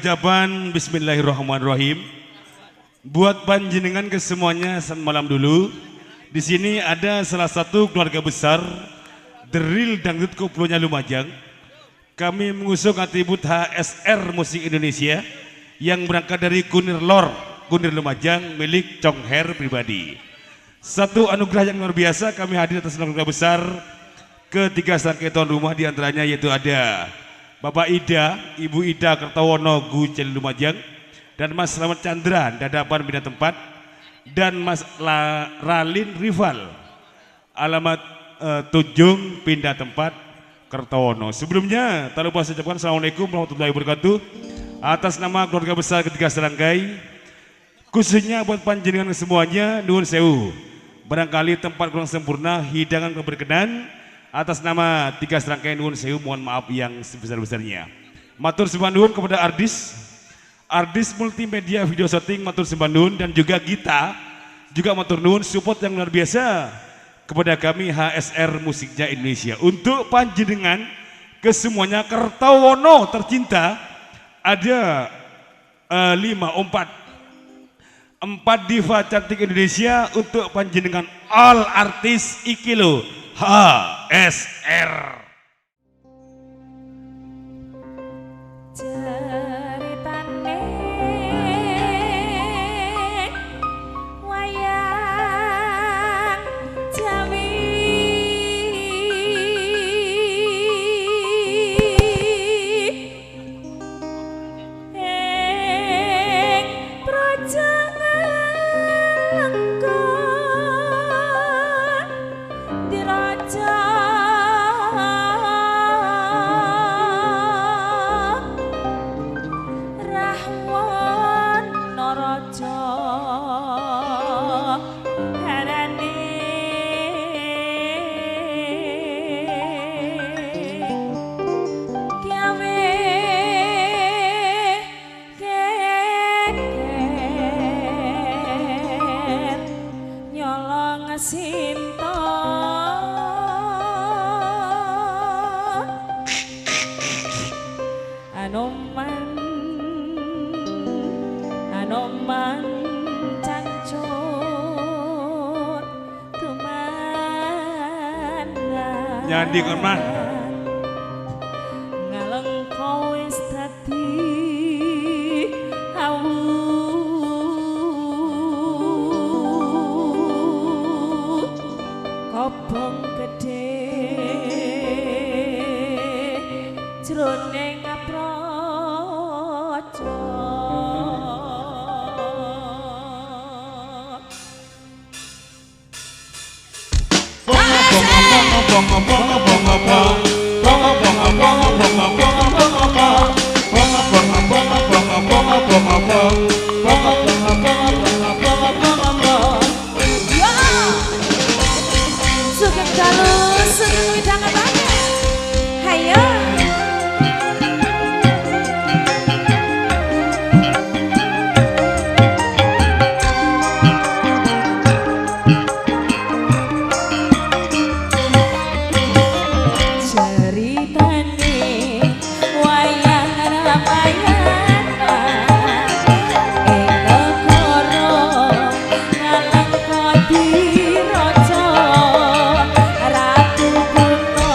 ucapan Bismillahirrahmanirrahim. Buat panjenengan kesemuanya malam dulu. Di sini ada salah satu keluarga besar The Real Dangdut Koplonya Lumajang. Kami mengusung atribut HSR Musik Indonesia yang berangkat dari Kunir Lumajang milik Chong Her pribadi. Satu anugerah yang luar biasa kami hadir atas keluarga besar ketiga serangkai tuan rumah, diantaranya yaitu ada Bapak Ida, Ibu Ida Kertawono Gucel Lumajang, dan Mas Slamet Chandra Dadapan Pindah Tempat, dan Mas Ralin Rival alamat Tujung Pindah Tempat Kertawono. Sebelumnya tak lupa saya ucapkan Assalamualaikum warahmatullahi wabarakatuh atas nama keluarga besar ketiga serangkai, khususnya buat panjenengan semuanya nuwun sewu. Barangkali tempat kurang sempurna, hidangan kurang berkenan, atas nama tiga serangkai nuwun sewu, mohon maaf yang sebesar-besarnya. Matur sembah nuwun kepada Ardis Multimedia Video Shooting, matur sembah nuwun, dan juga Gita juga matur nuwun support yang luar biasa kepada kami HSR Musiknya Indonesia. Untuk panjenengan kesemuanya Kertawono tercinta ada 4 diva cantik Indonesia untuk panjenengan all artis Ikilo HSR. Anoman cancur kemana Nyandi kemana ngaleng kau wis dadi awu kobong gede jroning aprojo. Sugeng dalu, sugeng widangan banget. Hayo. Ratu Kuno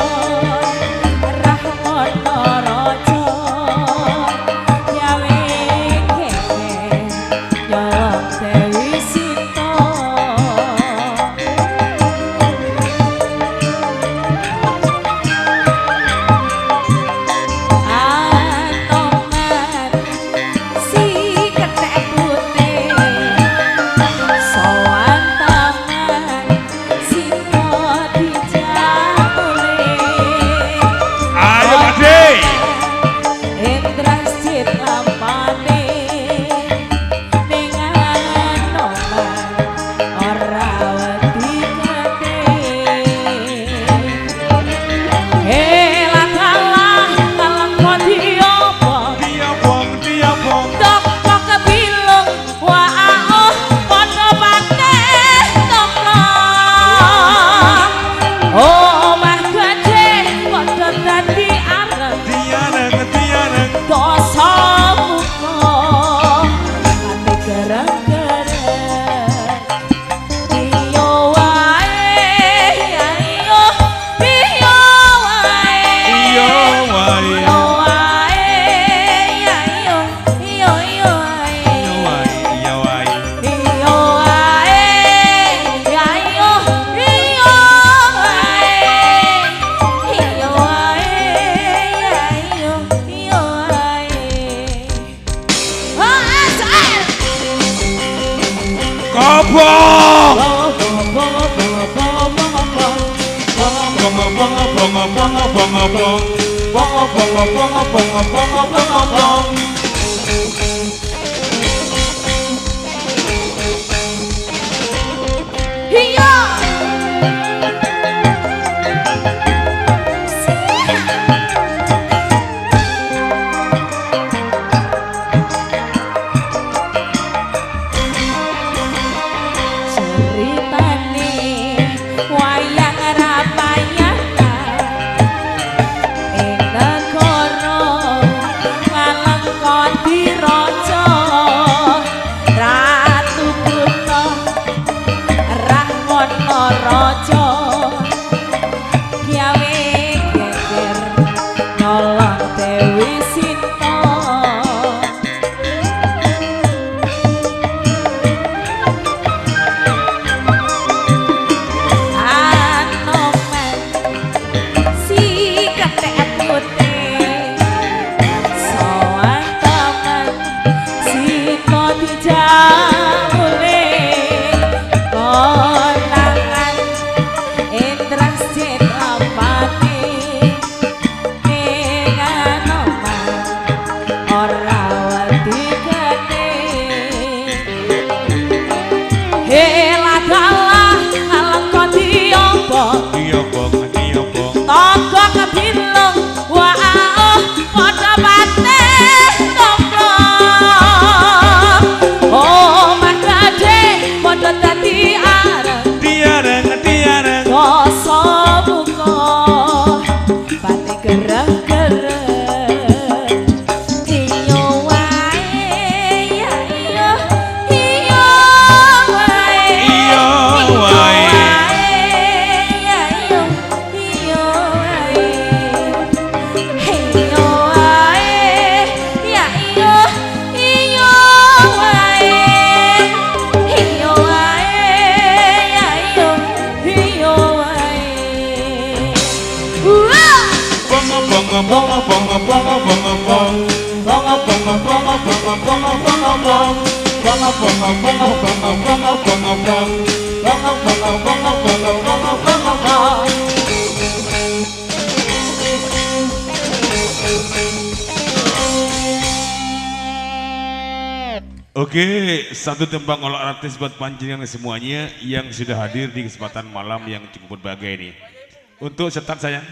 Iya. Ceritane wayang Ramayana ing negara Ngalengka diraja Ratu Buta Rahwana Raja gawe geger nolong Dewi Sinta. Anoman si ketek putih sowan temen Sita dijamule konangan Indras Citrapati ning Anoman ora wedi gede. Hela dalah Ngalengka diobong tonggo kebilung wah padha pate tomplong omah gedhe padha dadi areng dosa buka pati gereng-gereng iyo wae ya iyo wae ya iyo wae iyo wae ya iyo wae iyo wae ya iyo wae. Oke, satu tembang oleh artis buat panjenengan semuanya yang sudah hadir di kesempatan malam yang cukup berbahagia ini. Untuk setan sayang.